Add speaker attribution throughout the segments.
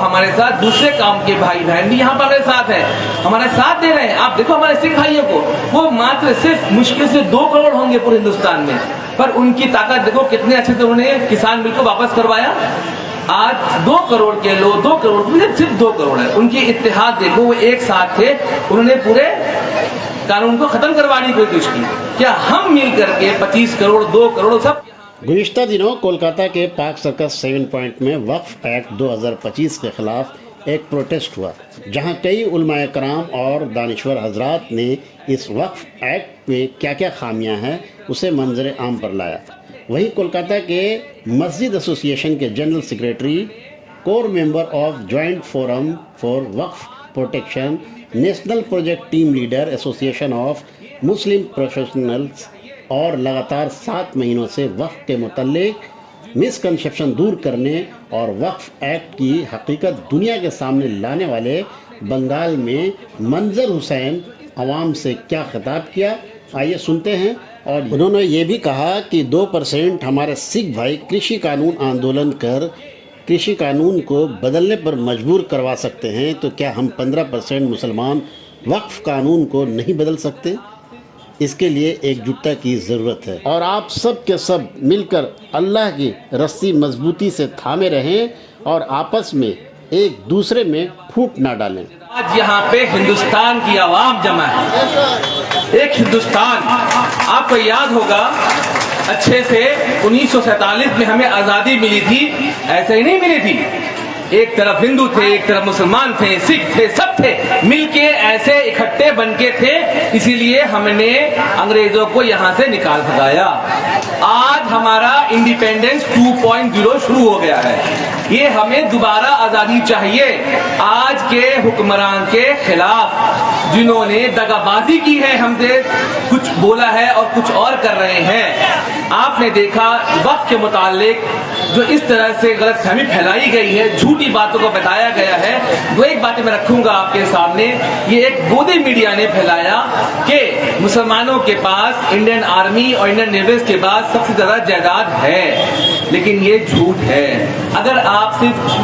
Speaker 1: हमारे साथ दूसरे काम के भाई बहन भी यहाँ पर हमारे साथ हैं, हमारे साथ दे रहे हैं। आप देखो हमारे सिख भाइयों को, वो मात्र सिर्फ मुश्किल से 2 करोड़ होंगे पूरे हिंदुस्तान में, पर उनकी ताकत देखो कितने अच्छे से उन्होंने किसान बिल को वापस करवाया। आज 2 करोड़ के लोग, 2 करोड़ सिर्फ 2 करोड़ है, उनकी इत्तेहाद देखो, वो एक साथ थे, उन्होंने पूरे कानून को खत्म करवाने की कोशिश की। क्या हम मिल करके 25 करोड़ 2 करोड़ सब।
Speaker 2: गुज़िश्ता दिनों कोलकाता के पार्क सर्कस 7 पॉइंट में वक्फ एक्ट 2025 के खिलाफ एक प्रोटेस्ट हुआ, जहां कई उलमाए कराम और दानिश्वर हजरात ने इस वक्फ एक्ट में क्या क्या खामियां हैं उसे मंजर आम पर लाया। वहीं कोलकाता के मस्जिद एसोसिएशन के general secretary, core member of joint forum for Waqf protection, national project team leader, association of Muslim professionals और लगातार 7 महीनों से वक्फ के मुतल्लिक मिसकंसेप्शन दूर करने और वक्फ एक्ट की हकीकत दुनिया के सामने लाने वाले बंगाल में मंजर हुसैन अवाम से क्या खिताब किया, आइए सुनते हैं। और उन्होंने ये भी कहा कि 2% हमारे सिख भाई कृषि कानून आंदोलन कर कृषि कानून को बदलने पर मजबूर करवा सकते हैं, तो क्या हम 15% मुसलमान वक्फ कानून को नहीं बदल सकते? इसके लिए एकजुटता की ज़रूरत है और आप सब के सब मिलकर अल्लाह की रस्सी मजबूती से थामे रहें और आपस में एक दूसरे में फूट ना डालें।
Speaker 1: आज यहाँ पे हिंदुस्तान की आवाम जमा है, एक हिंदुस्तान। आपको याद होगा अच्छे से 1947 में हमें आज़ादी मिली थी, ऐसे ही नहीं मिली थी। एक तरफ हिंदू थे, एक तरफ मुसलमान थे, सिख थे, सब थे मिलके ऐसे इकट्ठे बनके थे, इसीलिए हमने अंग्रेजों को यहाँ से निकाल भगाया। आज हमारा इंडिपेंडेंस 2.0 शुरू हो गया है, ये हमें दोबारा आजादी चाहिए। आज के हुक्मरान के खिलाफ जिन्होंने दगाबाजी की है, हमसे कुछ बोला है और कुछ और कर रहे हैं। आपने देखा वक्त के मुतालिक जो इस तरह से गलतफहमी फैलाई गई है, झूठी बातों को बताया गया है, वो एक बात मैं रखूंगा आपके सामने। ये एक गोदी मीडिया ने फैलाया कि मुसलमानों के पास इंडियन आर्मी और इंडियन नेवी के बाद सबसे ज्यादा जायदाद है, लेकिन ये झूठ है। अगर आप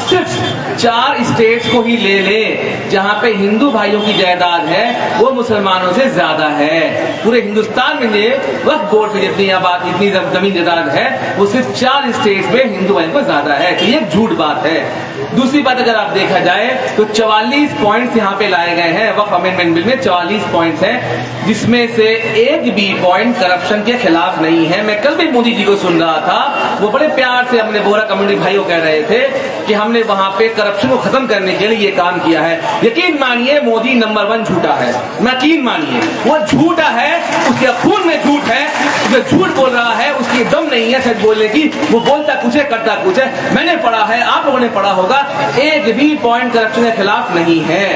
Speaker 1: सिर्फ 4 स्टेट्स को ही ले लें जहां पे हिंदू भाइयों की जायदाद है, वो मुसलमानों से ज्यादा है। पूरे हिंदुस्तान में वक्फ बोर्ड में जितनी आबाद इतनी जमीन जायदाद है, वो सिर्फ 4 स्टेट्स में हिंदू भाइयों को ज्यादा है, तो ये झूठ बात है। दूसरी बात अगर आप देखा जाए तो 44 पॉइंट्स यहाँ पे लाए गए हैं वक्फ अमेंडमेंट बिल में, 44 पॉइंट्स हैं, जिसमें से एक भी पॉइंट करप्शन के खिलाफ नहीं है। मैं कल भी मोदी जी को सुन रहा था, वो बड़े प्यार से हमने बोरा कम्युनिटी भाइयों कह रहे थे कि हमने वहां पे करप्शन को खत्म करने के लिए ये काम किया है। यकीन मानिए मोदी नंबर 1 झूठा है, यकीन मानिए वो झूठा है, उसके खून में झूठ है, जो झूठ बोल रहा है उसकी दम नहीं है सच बोलने की, वो बोलता कुछ है करता कुछ है। मैंने पढ़ा है, आप लोगों ने पढ़ा होगा, एक भी पॉइंट करप्शन के खिलाफ नहीं है।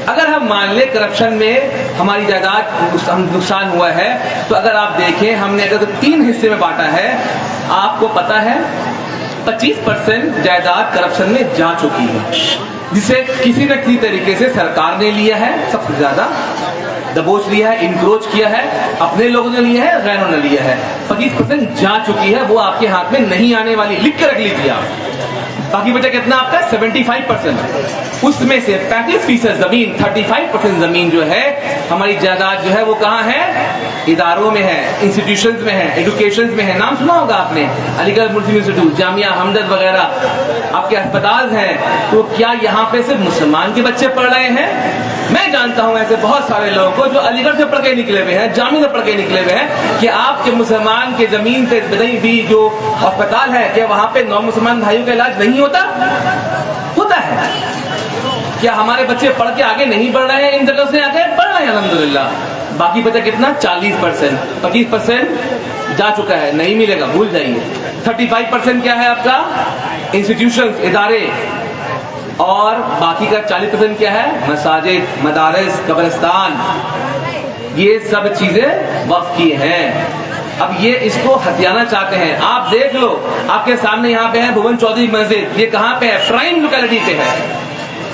Speaker 1: अगर हम मान ले करप्शन में हमारी जायदाद नुकसान हुआ है, तो अगर आप देखें हमने अगर 3 हिस्से में बांटा है, आपको पता है 25% जायदाद करप्शन में जा चुकी है, जिसे किसी न किसी तरीके से सरकार ने लिया है, सबसे ज्यादा दबोच लिया है, इंक्रोच किया है, अपने लोगों ने लिया है, गैरों ने लिया है। 25% जा चुकी है, वो आपके हाथ में नहीं आने वाली, लिख के रख लीजिए आप। बाकी बचा कितना आपका 75%, उसमें से 35% जमीन, 35% जमीन जो है हमारी जायदाद जो है वो कहाँ है? इदारों में है, इंस्टीट्यूशंस में है, एजुकेशन में है। नाम सुना होगा आपने, अलीगढ़ मुस्लिम इंस्टीट्यूट, जामिया हमदर्द वगैरह आपके अस्पताल हैं। तो क्या यहाँ पे सिर्फ मुसलमान के बच्चे पढ़ रहे हैं? मैं जानता हूं ऐसे बहुत सारे लोगों को जो अलीगढ़ से पढ़ के निकले हुए हैं, जामिया से पढ़ के निकले हुए हैं, कि आपके मुसलमान के जमीन पे भी जो अस्पताल है, क्या वहां पे नौ मुसलमान भाइयों का इलाज नहीं होता? होता है। क्या हमारे बच्चे पढ़ के आगे नहीं बढ़ रहे हैं? इन जगह से आगे बढ़ रहे हैं अल्हम्दुलिल्लाह। बाकी बचा कितना? 40%, 25% जा चुका है, नहीं मिलेगा, भूल जाइए। 35% क्या है आपका? इंस्टीट्यूशंस, इदारे, और बाकी का 40% क्या है? मसाजिद, मदारिस, कब्रिस्तान, ये सब चीजें वक्फ की हैं। अब ये इसको हथियाना चाहते हैं। आप देख लो, आपके सामने यहाँ पे है भुवन चौधरी मस्जिद, ये कहाँ पे है? प्राइम लोकेलिटी पे है,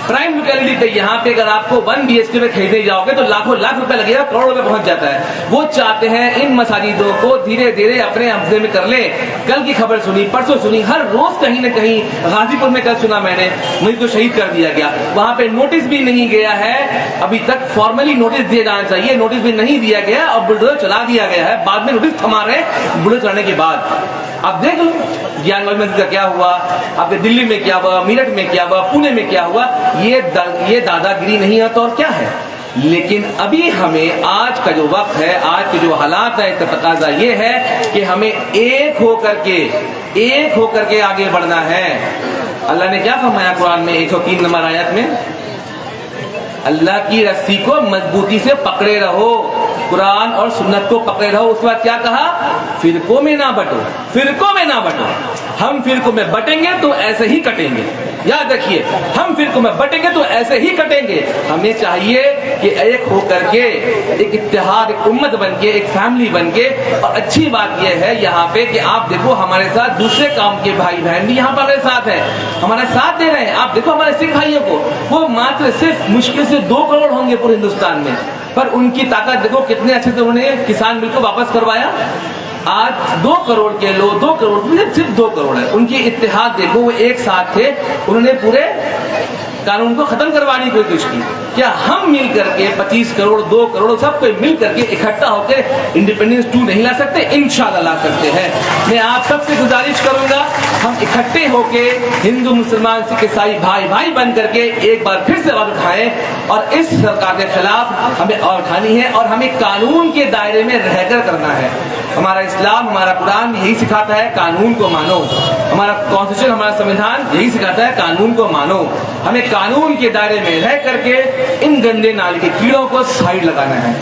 Speaker 1: प्राइम लोकेलिटी पे यहाँ पे अगर आपको 1 BHK में खरीदने जाओगे तो लाखों लाख रुपए लगेगा, करोड़ रुपए पहुंच जाता है। वो चाहते हैं इन मसाजिदों को धीरे धीरे अपने कब्जे में कर ले। कल की खबर सुनी, परसों सुनी, हर रोज कहीं ना कहीं, गाजीपुर में कल सुना मैंने, मुझे तो शहीद कर दिया गया, वहां पे नोटिस भी नहीं गया है, अभी तक फॉर्मली नोटिस दिया जाना चाहिए, नोटिस भी नहीं दिया गया और बुलडोजर चला दिया गया है। बाद में नोटिस थमा रहे बुलडोजर चलाने के बाद। अब देख लो ज्ञानवाल मस्जिद का क्या हुआ, आपके दिल्ली में क्या हुआ, मेरठ में क्या हुआ, पुणे में क्या हुआ। ये दादागिरी नहीं है तो और क्या है। लेकिन अभी हमें आज का जो वक्त है, आज के जो हालात है, इसका तकाजा ये है कि हमें एक होकर के आगे बढ़ना है। अल्लाह ने क्या फरमाया कुरान में 103 नंबर आयत में, अल्लाह की रस्सी को मजबूती से पकड़े रहो, कुरान और सुन्नत को पकड़े रहो। उसके बाद क्या कहा, फिरकों में ना बटो, फिरकों में ना बटो। हम फिरकों में बटेंगे तो ऐसे ही कटेंगे, याद रखिए, हम फिरकों में बटेंगे तो ऐसे ही कटेंगे। हमें चाहिए कि एक होकर के, एक इत्तेहाद, एक उम्मत बन के, एक फैमिली बन के। और अच्छी बात यह है यहाँ पे कि आप देखो हमारे साथ दूसरे काम के भाई बहन भी यहाँ पर हमारे साथ हैं, हमारे साथ दे रहे हैं। आप देखो हमारे सिख भाइयों को, वो मात्र सिर्फ मुश्किल से 2 करोड़ होंगे पूरे हिंदुस्तान में, पर उनकी ताकत देखो कितने अच्छे से उन्होंने किसान बिल को वापस करवाया। आज 2 करोड़ के लोग, 2 करोड़ सिर्फ 2 करोड़ है, उनकी इत्तेहाद देखो, वो एक साथ थे, उन्होंने पूरे कानून को खत्म करवाने की कोशिश की। क्या हम मिल करके 25 करोड़, 2 करोड़ सब कोई मिल करके इकट्ठा होकर इंडिपेंडेंस 2 नहीं ला सकते? इंशाल्लाह ला सकते हैं। मैं आप सबसे गुजारिश करूंगा, हम इकट्ठे होके हिंदू, मुसलमान, सिख, ईसाई भाई भाई बन करके एक बार फिर से आवाज उठाएं और इस सरकार के खिलाफ हमें और उठानी है और हमें कानून के दायरे में रहकर करना है। हमारा इस्लाम, हमारा कुरान यही सिखाता है, कानून को मानो। हमारा कॉन्स्टिट्यूशन, हमारा संविधान यही सिखाता है, कानून को मानो। हमें कानून के दायरे में रह करके इन गंदे नाले के कीड़ों को साइड लगाना है।